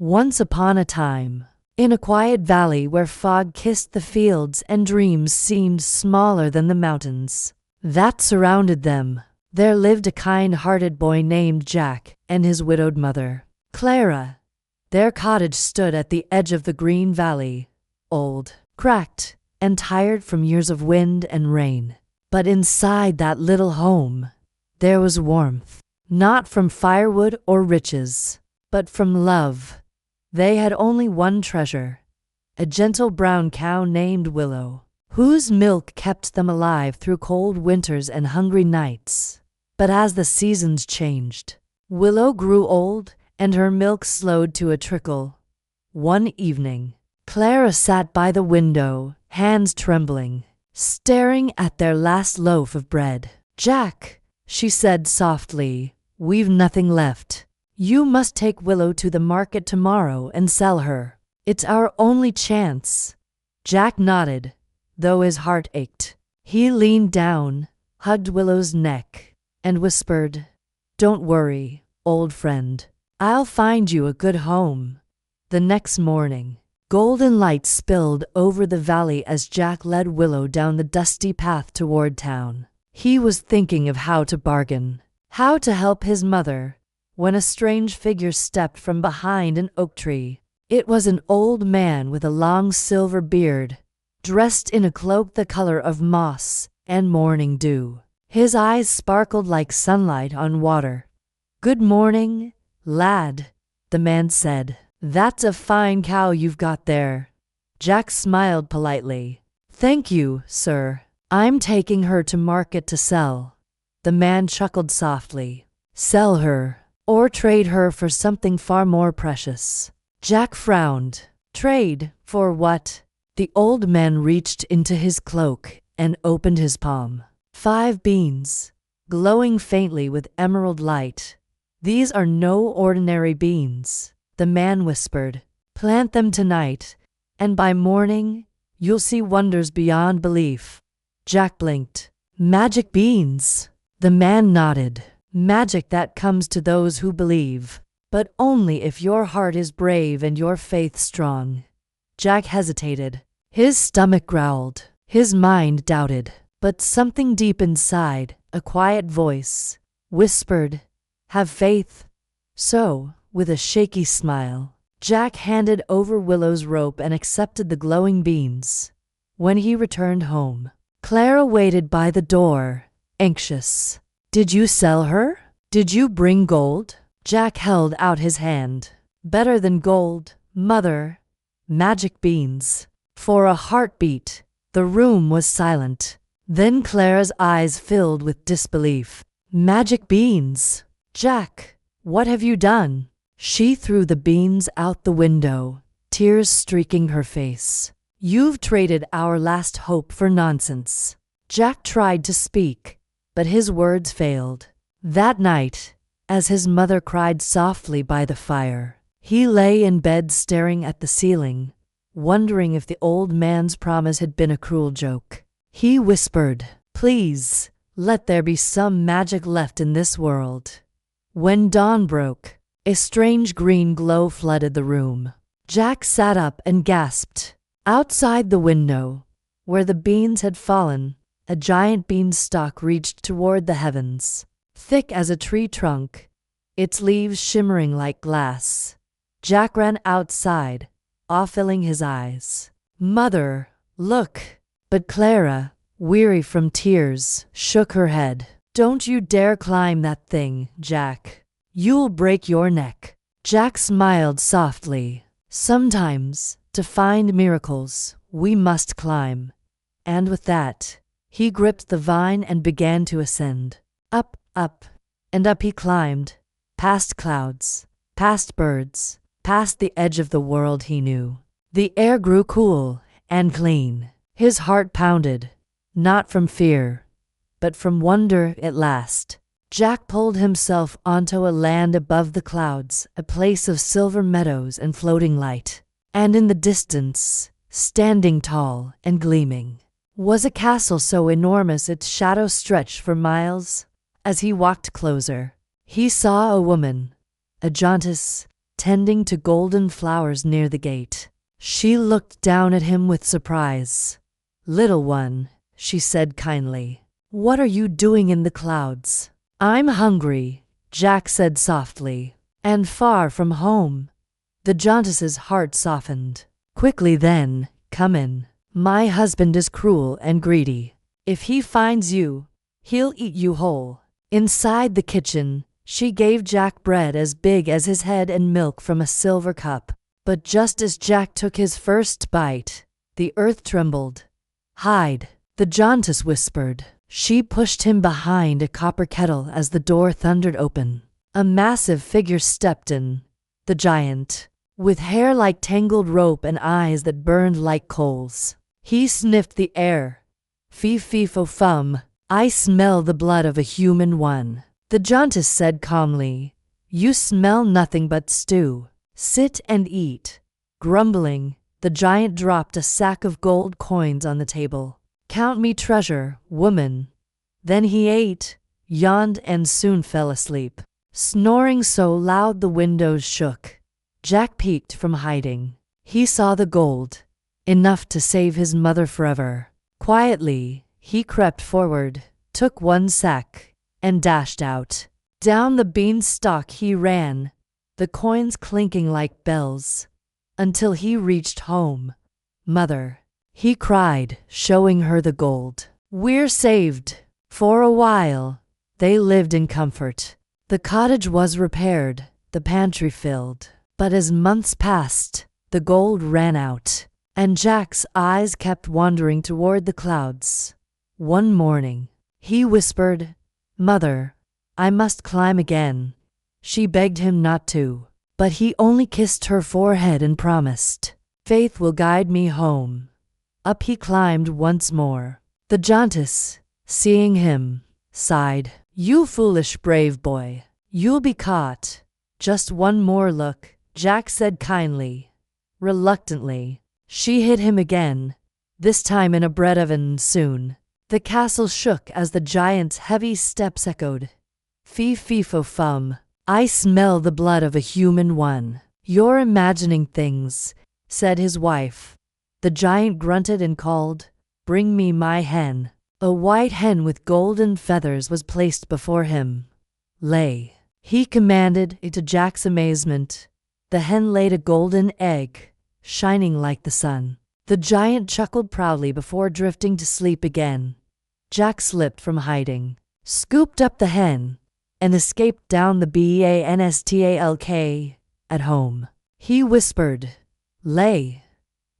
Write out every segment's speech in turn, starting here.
Once upon a time, in a quiet valley where fog kissed the fields and dreams seemed smaller than the mountains that surrounded them, there lived a kind-hearted boy named Jack and his widowed mother, Clara. Their cottage stood at the edge of the green valley, old, cracked, and tired from years of wind and rain. But inside that little home, there was warmth, not from firewood or riches, but from love. They had only one treasure, a gentle brown cow named Willow, whose milk kept them alive through cold winters and hungry nights. But as the seasons changed, Willow grew old and her milk slowed to a trickle. One evening, Clara sat by the window, hands trembling, staring at their last loaf of bread. "Jack," she said softly, "we've nothing left. You must take Willow to the market tomorrow and sell her. It's our only chance." Jack nodded, though his heart ached. He leaned down, hugged Willow's neck, and whispered, "Don't worry, old friend. I'll find you a good home." The next morning, golden light spilled over the valley as Jack led Willow down the dusty path toward town. He was thinking of how to bargain, how to help his mother, when a strange figure stepped from behind an oak tree. It was an old man with a long silver beard, dressed in a cloak the color of moss and morning dew. His eyes sparkled like sunlight on water. "Good morning, lad," the man said. "That's a fine cow you've got there." Jack smiled politely. "Thank you, sir. I'm taking her to market to sell." The man chuckled softly. "Sell her, or trade her for something far more precious." Jack frowned. "Trade, for what?" The old man reached into his cloak and opened his palm. 5 beans, glowing faintly with emerald light. "These are no ordinary beans," the man whispered. "Plant them tonight, and by morning, you'll see wonders beyond belief." Jack blinked. "Magic beans?" The man nodded. "Magic that comes to those who believe, but only if your heart is brave and your faith strong." Jack hesitated. His stomach growled. His mind doubted. But something deep inside, a quiet voice, whispered, "Have faith." So, with a shaky smile, Jack handed over Willow's rope and accepted the glowing beans. When he returned home, Clara waited by the door, anxious. "Did you sell her? Did you bring gold?" Jack held out his hand. "Better than gold, mother. Magic beans." For a heartbeat, the room was silent. Then Clara's eyes filled with disbelief. "Magic beans? Jack, what have you done?" She threw the beans out the window, tears streaking her face. "You've traded our last hope for nonsense." Jack tried to speak, but his words failed. That night, as his mother cried softly by the fire, he lay in bed staring at the ceiling, wondering if the old man's promise had been a cruel joke. He whispered, "Please, let there be some magic left in this world." When dawn broke, a strange green glow flooded the room. Jack sat up and gasped. Outside the window, where the beans had fallen, a giant beanstalk reached toward the heavens, thick as a tree trunk, its leaves shimmering like glass. Jack ran outside, awe-filling his eyes. "Mother, look!" But Clara, weary from tears, shook her head. "Don't you dare climb that thing, Jack. You'll break your neck." Jack smiled softly. "Sometimes, to find miracles, we must climb." And with that, he gripped the vine and began to ascend. Up, up, and up he climbed, past clouds, past birds, past the edge of the world he knew. The air grew cool and clean. His heart pounded, not from fear, but from wonder at last. Jack pulled himself onto a land above the clouds, a place of silver meadows and floating light. And in the distance, standing tall and gleaming, was a castle so enormous its shadow stretched for miles. As he walked closer, he saw a woman, a jaundice, tending to golden flowers near the gate. She looked down at him with surprise. "Little one," she said kindly, "what are you doing in the clouds?" "I'm hungry," Jack said softly, "and far from home." The giantess's heart softened. Quickly then, "Come in. My husband is cruel and greedy. If he finds you, he'll eat you whole." Inside the kitchen, she gave Jack bread as big as his head and milk from a silver cup. But just as Jack took his first bite, the earth trembled. "Hide," the giantess whispered. She pushed him behind a copper kettle as the door thundered open. A massive figure stepped in. The giant, with hair like tangled rope and eyes that burned like coals. He sniffed the air. "Fee-fee-fo-fum, I smell the blood of a human one." The giantess said calmly, "You smell nothing but stew. Sit and eat." Grumbling, the giant dropped a sack of gold coins on the table. "Count me treasure, woman." Then he ate, yawned, and soon fell asleep, snoring so loud the windows shook. Jack peeked from hiding. He saw the gold, enough to save his mother forever. Quietly, he crept forward, took one sack, and dashed out. Down the beanstalk he ran, the coins clinking like bells, until he reached home. "Mother," he cried, showing her the gold. "We're saved." For a while, they lived in comfort. The cottage was repaired, the pantry filled. But as months passed, the gold ran out, and Jack's eyes kept wandering toward the clouds. One morning, he whispered, "Mother, I must climb again." She begged him not to, but he only kissed her forehead and promised, "Faith will guide me home." Up he climbed once more. The giantess, seeing him, sighed, "You foolish brave boy, you'll be caught." "Just one more look," Jack said kindly. Reluctantly, she hid him again, this time in a bread oven soon. The castle shook as the giant's heavy steps echoed. "Fee-fee-fo-fum, I smell the blood of a human one." "You're imagining things," said his wife. The giant grunted and called, "Bring me my hen." A white hen with golden feathers was placed before him. "Lay," he commanded, to Jack's amazement. The hen laid a golden egg, shining like the sun. The giant chuckled proudly before drifting to sleep again. Jack slipped from hiding, scooped up the hen, and escaped down the Beanstalk. At home, he whispered, "Lay."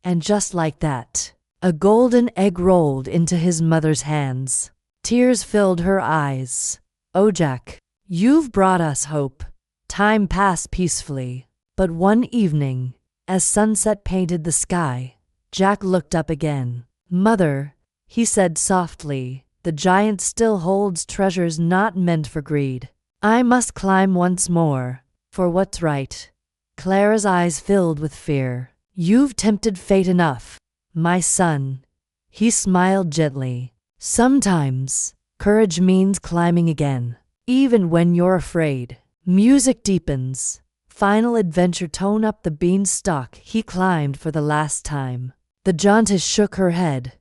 And just like that, a golden egg rolled into his mother's hands. Tears filled her eyes. "Oh, Jack, you've brought us hope." Time passed peacefully, but one evening, as sunset painted the sky, Jack looked up again. "Mother," he said softly, "the giant still holds treasures not meant for greed. I must climb once more, for what's right." Clara's eyes filled with fear. "You've tempted fate enough, my son." He smiled gently. "Sometimes, courage means climbing again, even when you're afraid." Music deepens. Final adventure tone up the beanstalk he climbed for the last time. The giantess shook her head,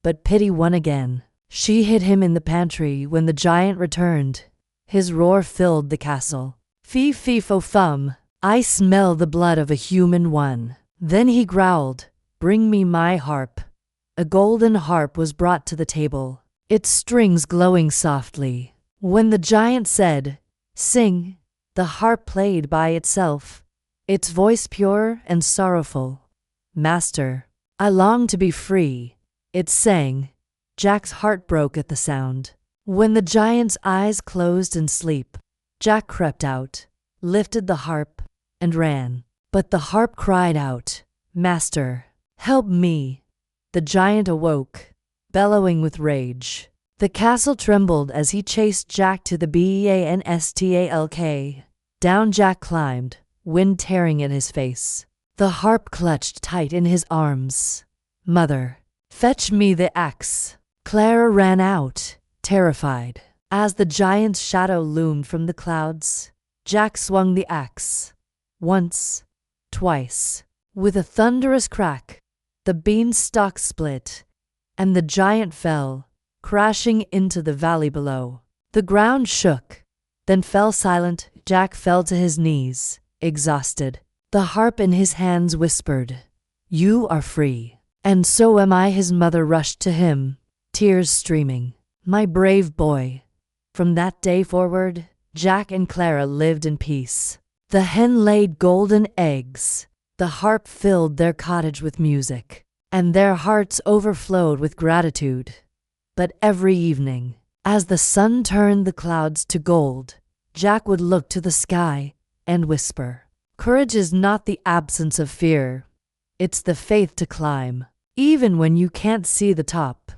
but pity won again. She hid him in the pantry when the giant returned. His roar filled the castle. "Fee-fee-fo-fum, I smell the blood of a human one." Then he growled, "Bring me my harp." A golden harp was brought to the table, its strings glowing softly. When the giant said, "Sing," the harp played by itself, its voice pure and sorrowful. "Master, I long to be free," it sang. Jack's heart broke at the sound. When the giant's eyes closed in sleep, Jack crept out, lifted the harp, and ran. But the harp cried out, "Master, help me." The giant awoke, bellowing with rage. The castle trembled as he chased Jack to the Beanstalk. Down Jack climbed, wind tearing at his face. The harp clutched tight in his arms. "Mother, fetch me the axe." Clara ran out, terrified. As the giant's shadow loomed from the clouds, Jack swung the axe. Once, twice. With a thunderous crack, the beanstalk split, and the giant fell, crashing into the valley below. The ground shook, then fell silent. Jack fell to his knees, exhausted. The harp in his hands whispered, "You are free." "And so am I." His mother rushed to him, tears streaming. "My brave boy." From that day forward, Jack and Clara lived in peace. The hen laid golden eggs, the harp filled their cottage with music, and their hearts overflowed with gratitude. But every evening, as the sun turned the clouds to gold, Jack would look to the sky and whisper, "Courage is not the absence of fear. It's the faith to climb, even when you can't see the top."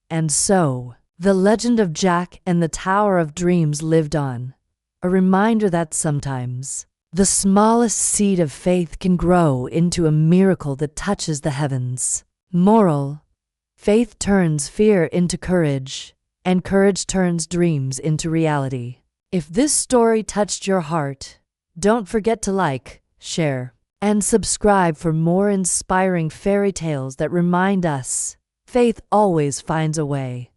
And so, the legend of Jack and the Tower of Dreams lived on, a reminder that sometimes the smallest seed of faith can grow into a miracle that touches the heavens. Moral: faith turns fear into courage, and courage turns dreams into reality. If this story touched your heart, don't forget to like, share, and subscribe for more inspiring fairy tales that remind us faith always finds a way.